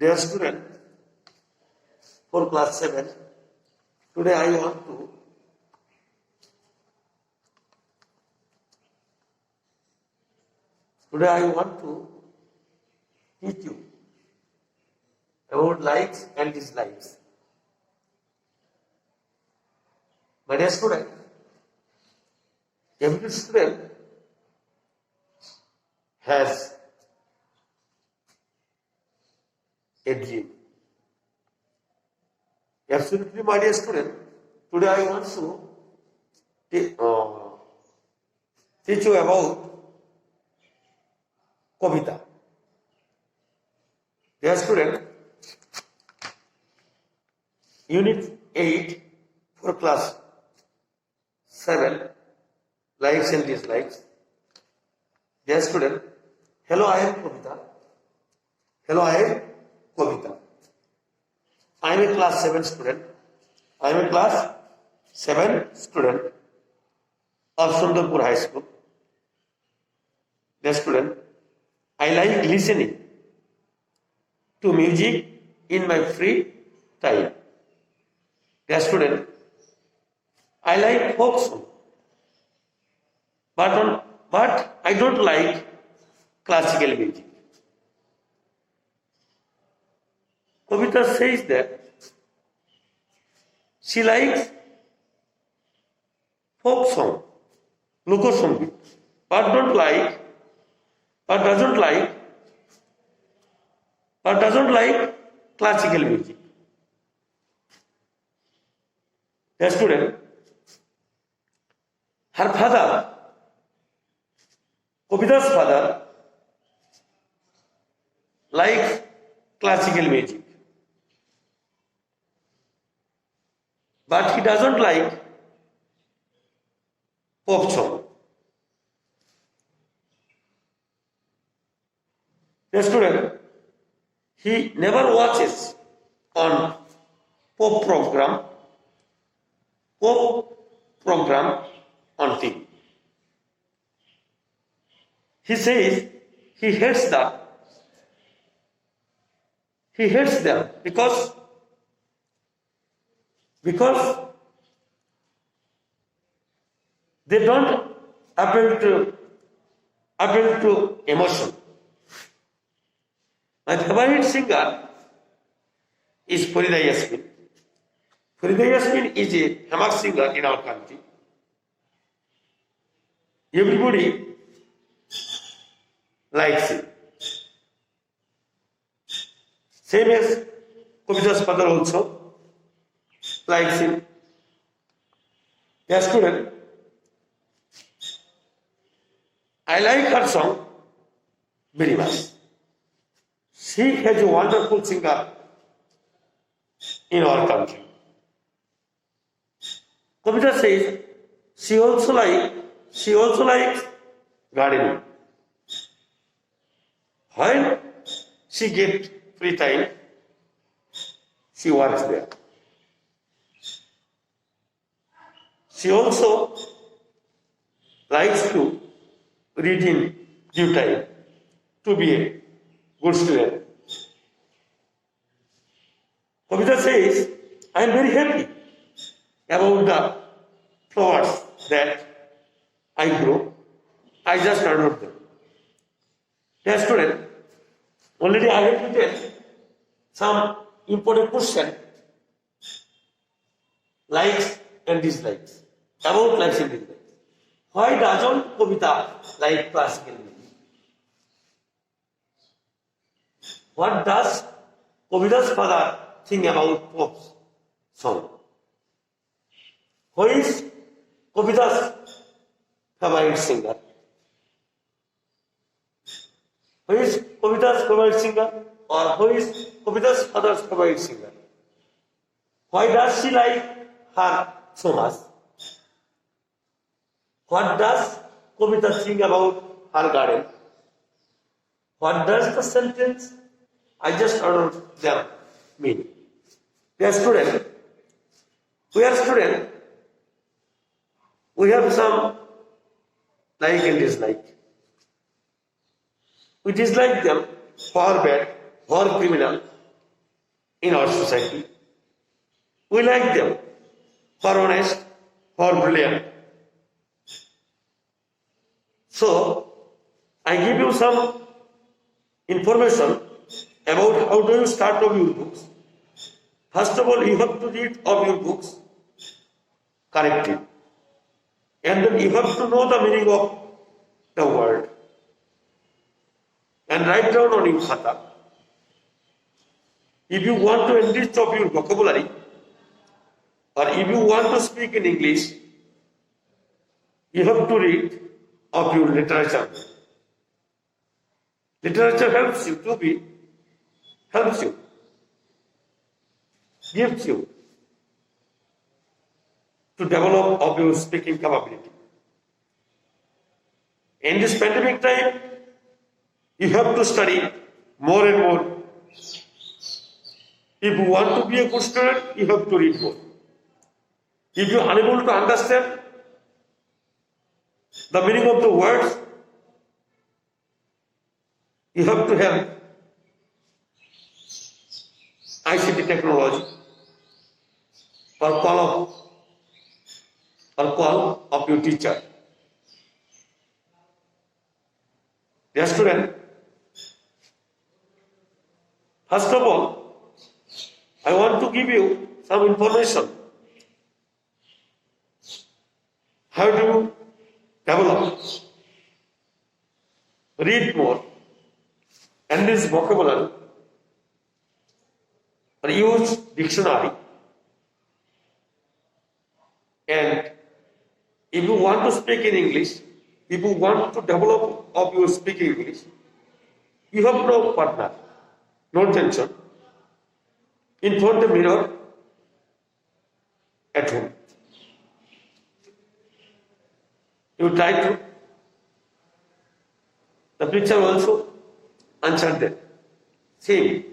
Dear student, for class 7, today I want to teach you about likes and dislikes. My dear student, every student has a dream. Absolutely, my dear student, today I want to teach you about Kavita. Dear student, Unit 8 for class 7, likes and dislikes. Dear student, hello, I am Kavita. Hello, I am Kavita. I am a class 7 student. I am a class 7 student of Sundarpur High School. Dear student, I like listening to music in my free time. Dear student, I like folk song, but I don't like classical music. Kavita says that she likes folk song, lokasangit, but doesn't like classical music. The student, her father, Kavita's father, likes classical music, but he doesn't like pop song. The student, he never watches on pop program on TV. He says he hates them because they don't appeal to emotion. My favorite singer is Farida Yasmin. Farida Yasmin is a famous singer in our country. Everybody likes it. Same as Kavita's father also likes him. Yes, student, I like her song very much. She has a wonderful singer in our country. Kavita says she also likes gardening. When she gets free time, she works there. She also likes to read in due time to be a good student. Kavita says, I am very happy about the flowers that I grow. I just adore them. Dear student, already I have written some important question, likes and dislikes, about likes and dislikes. Why doesn't Kavita like classical music? What does Kavita's father think about pop song? Who is Kavita's favorite singer? Who is Kavita's favorite singer? Or who is Kavita's father's favorite singer? Why does she like her so much? What does Kavita think about her garden? What does the sentence I just adore them mean? Dear student, we are student. We have some like and dislike. We dislike them for bad, for criminal, in our society. We like them for honest, for brilliant. So, I give you some information about how do you start of your books. First of all, you have to read of your books correctly. And then you have to know the meaning of the word. And write down on your khata. If you want to enrich of your vocabulary, or if you want to speak in English, you have to read of your literature. Literature helps you, gives you to develop of your speaking capability. In this pandemic time, you have to study more and more. If you want to be a good student, you have to read more. If you are unable to understand the meaning of the words, you have to have ICT technology or call of your teacher. Dear student, first of all, I want to give you some information. How do you develop? Read more, enrich vocabulary, or use dictionary. And if you want to speak in English, if you want to develop of your speaking English, you have no partner, no tension. In front of the mirror at home. You try to. The picture also answered that. Same.